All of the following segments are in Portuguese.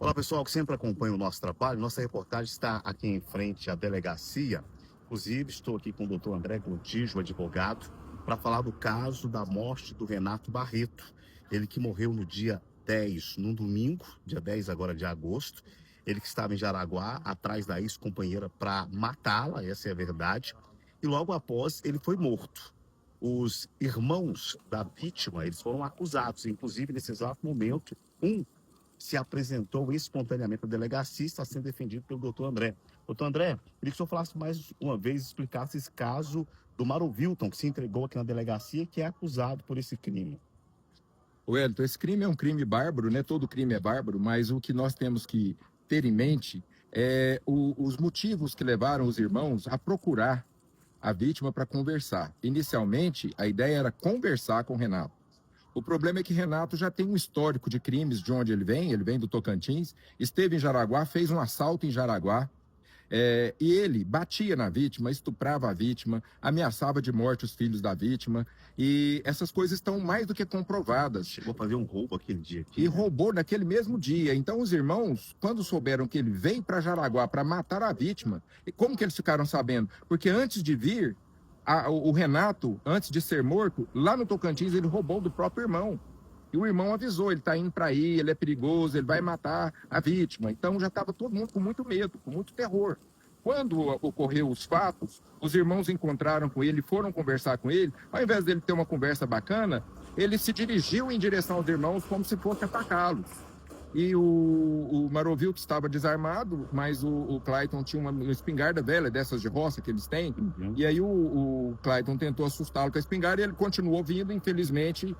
Olá pessoal que sempre acompanha o nosso trabalho. Nossa reportagem está aqui em frente à delegacia. Inclusive estou aqui com o doutor André Gontijo, advogado, para falar do caso da morte do Renato Barreto. Ele que morreu no dia 10, num domingo, dia 10 agora de agosto. Ele que estava em Jaraguá, atrás da ex-companheira para matá-la, essa é a verdade. E logo após ele foi morto. Os irmãos da vítima, eles foram acusados, inclusive nesse exato momento, um se apresentou espontaneamente à delegacia e está sendo defendido pelo doutor André. Doutor André, queria que o senhor falasse mais uma vez, explicasse esse caso do Marovilton, que se entregou aqui na delegacia, que é acusado por esse crime. Wellington, esse crime é um crime bárbaro, né? Todo crime é bárbaro, mas o que nós temos que ter em mente é os motivos que levaram os irmãos a procurar a vítima para conversar. Inicialmente, a ideia era conversar com o Renato. O problema é que Renato já tem um histórico de crimes de onde ele vem do Tocantins, esteve em Jaraguá, fez um assalto em Jaraguá, e ele batia na vítima, estuprava a vítima, ameaçava de morte os filhos da vítima, e essas coisas estão mais do que comprovadas. Chegou a fazer um roubo aquele dia aqui. E roubou naquele mesmo dia. Então os irmãos, quando souberam que ele veio para Jaraguá para matar a vítima, e como que eles ficaram sabendo? Porque antes de vir, o Renato, antes de ser morto, lá no Tocantins, ele roubou do próprio irmão. E o irmão avisou, ele está indo para aí, ele é perigoso, ele vai matar a vítima. Então já estava todo mundo com muito medo, com muito terror. Quando ocorreu os fatos, os irmãos encontraram com ele, foram conversar com ele. Ao invés dele ter uma conversa bacana, ele se dirigiu em direção aos irmãos como se fosse atacá-los. E o Marovilton estava desarmado, mas o Clayton tinha uma espingarda velha, dessas de roça que eles têm. E aí o Clayton tentou assustá-lo com a espingarda e ele continuou vindo. Infelizmente,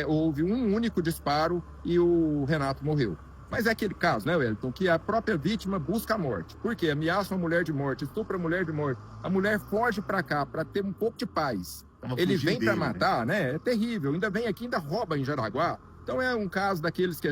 houve um único disparo e o Renato morreu. Mas é aquele caso, né, Wellington, que a própria vítima busca a morte. Por quê? Ameaça uma mulher de morte, estupra a mulher de morte. A mulher foge para cá para ter um pouco de paz. Ele vem para matar, né? É terrível. Ainda vem aqui, ainda rouba em Jaraguá. Então é um caso daqueles que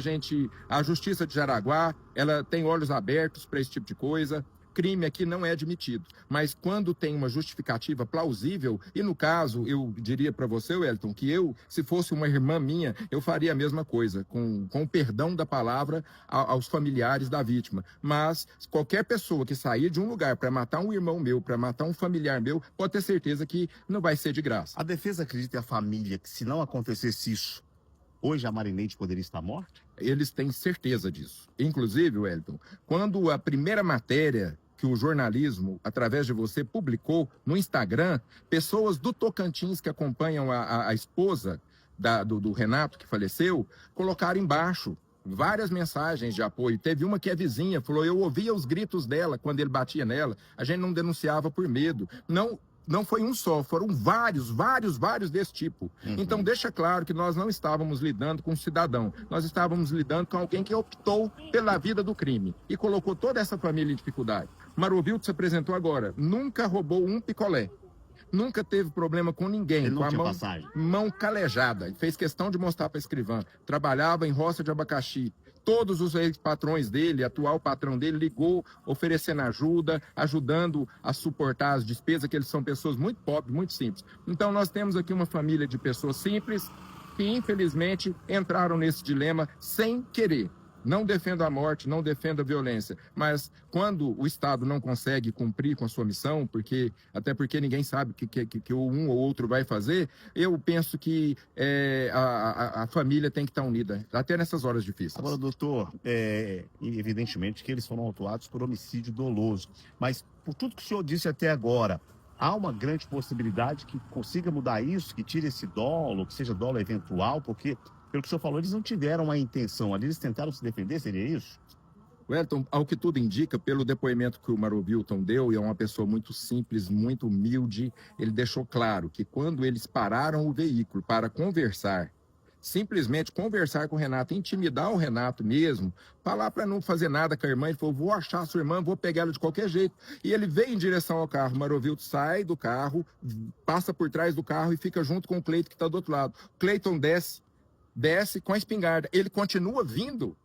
a Justiça de Jaraguá, ela tem olhos abertos para esse tipo de coisa. Crime aqui não é admitido. Mas quando tem uma justificativa plausível, e no caso, eu diria para você, Wellington, que se fosse uma irmã minha, eu faria a mesma coisa, com o perdão da palavra aos familiares da vítima. Mas qualquer pessoa que sair de um lugar para matar um irmão meu, para matar um familiar meu, pode ter certeza que não vai ser de graça. A defesa acredita, e a família, que se não acontecesse isso, hoje a Marineide poderia estar morta? Eles têm certeza disso. Inclusive, Wellington, quando a primeira matéria que o jornalismo, através de você, publicou no Instagram, pessoas do Tocantins que acompanham a esposa do Renato, que faleceu, colocaram embaixo várias mensagens de apoio. Teve uma que é vizinha, falou, eu ouvia os gritos dela quando ele batia nela, a gente não denunciava por medo. Não foi um só, foram vários desse tipo. Então deixa claro que nós não estávamos lidando com um cidadão, nós estávamos lidando com alguém que optou pela vida do crime e colocou toda essa família em dificuldade. Marovilton se apresentou agora, nunca roubou um picolé. Nunca teve problema com ninguém, Ele não com a tinha mão calejada. Ele fez questão de mostrar para a escrivã. Trabalhava em roça de abacaxi. Todos os ex-patrões dele, atual patrão dele, ligou oferecendo ajuda, ajudando a suportar as despesas, que eles são pessoas muito pobres, muito simples. Então nós temos aqui uma família de pessoas simples que infelizmente entraram nesse dilema sem querer. Não defendo a morte, não defendo a violência, mas quando o Estado não consegue cumprir com a sua missão, até porque ninguém sabe o que um ou outro vai fazer, eu penso que a família tem que estar unida, até nessas horas difíceis. Agora, doutor, evidentemente que eles foram autuados por homicídio doloso, mas por tudo que o senhor disse até agora, há uma grande possibilidade que consiga mudar isso, que tire esse dolo, que seja dolo eventual, porque, pelo que o senhor falou, eles não tiveram a intenção ali, eles tentaram se defender, seria isso? Wellington, ao que tudo indica, pelo depoimento que o Marovilton deu, e é uma pessoa muito simples, muito humilde, ele deixou claro que quando eles pararam o veículo para conversar, simplesmente conversar com o Renato, intimidar o Renato mesmo, falar para não fazer nada com a irmã, ele falou, vou achar a sua irmã, vou pegar ela de qualquer jeito. E ele veio em direção ao carro, o Marovilton sai do carro, passa por trás do carro e fica junto com o Cleiton que está do outro lado. Cleiton desce com a espingarda, ele continua vindo.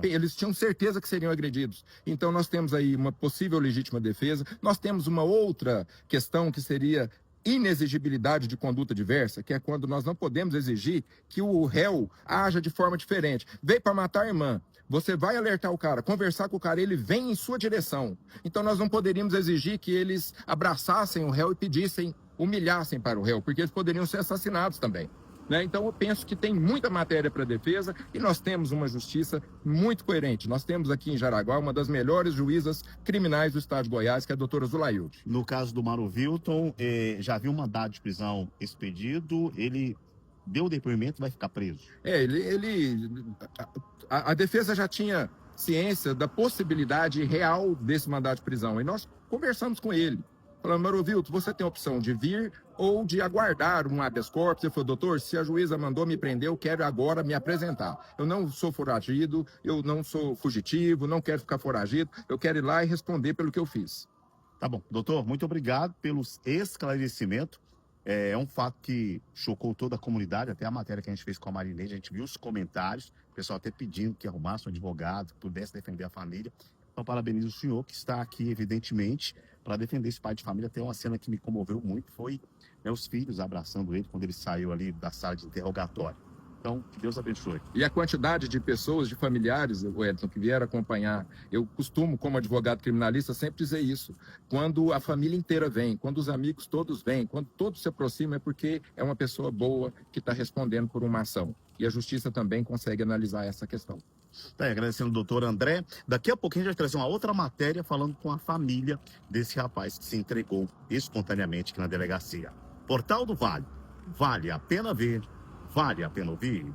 Eles tinham certeza que seriam agredidos. Então nós temos aí uma possível legítima defesa, nós temos uma outra questão que seria inexigibilidade de conduta diversa, que é quando nós não podemos exigir que o réu haja de forma diferente. Veio para matar a irmã, Você vai alertar o cara, conversar com o cara, ele vem em sua direção. Então nós não poderíamos exigir que eles abraçassem o réu e pedissem, humilhassem para o réu, porque eles poderiam ser assassinados também. Né? Então eu penso que tem muita matéria para a defesa e nós temos uma justiça muito coerente. Nós temos aqui em Jaraguá uma das melhores juízas criminais do estado de Goiás, que é a doutora Zulailde. No caso do Mário Wilton, já viu um mandado de prisão expedido, ele deu o depoimento e vai ficar preso. A defesa já tinha ciência da possibilidade real desse mandado de prisão e nós conversamos com ele. Falando, Mário Wilton, você tem a opção de vir ou de aguardar um habeas corpus. Ele falou, doutor, se a juíza mandou me prender, eu quero agora me apresentar. Eu não sou foragido, eu não sou fugitivo, não quero ficar foragido, eu quero ir lá e responder pelo que eu fiz. Tá bom. Doutor, muito obrigado pelo esclarecimento. É um fato que chocou toda a comunidade, até a matéria que a gente fez com a Marineide, a gente viu os comentários, o pessoal até pedindo que arrumasse um advogado, que pudesse defender a família. Então, parabenizo o senhor que está aqui, evidentemente, para defender esse pai de família. Tem uma cena que me comoveu muito, foi os filhos abraçando ele quando ele saiu ali da sala de interrogatório. Então, que Deus abençoe. E a quantidade de pessoas, de familiares, Wellington, que vieram acompanhar, eu costumo, como advogado criminalista, sempre dizer isso. Quando a família inteira vem, quando os amigos todos vêm, quando todos se aproximam, é porque é uma pessoa boa que está respondendo por uma ação. E a justiça também consegue analisar essa questão. Tá aí, agradecendo o doutor André. Daqui a pouquinho a gente vai trazer uma outra matéria falando com a família desse rapaz que se entregou espontaneamente aqui na delegacia. Portal do Vale. Vale a pena ver, vale a pena ouvir.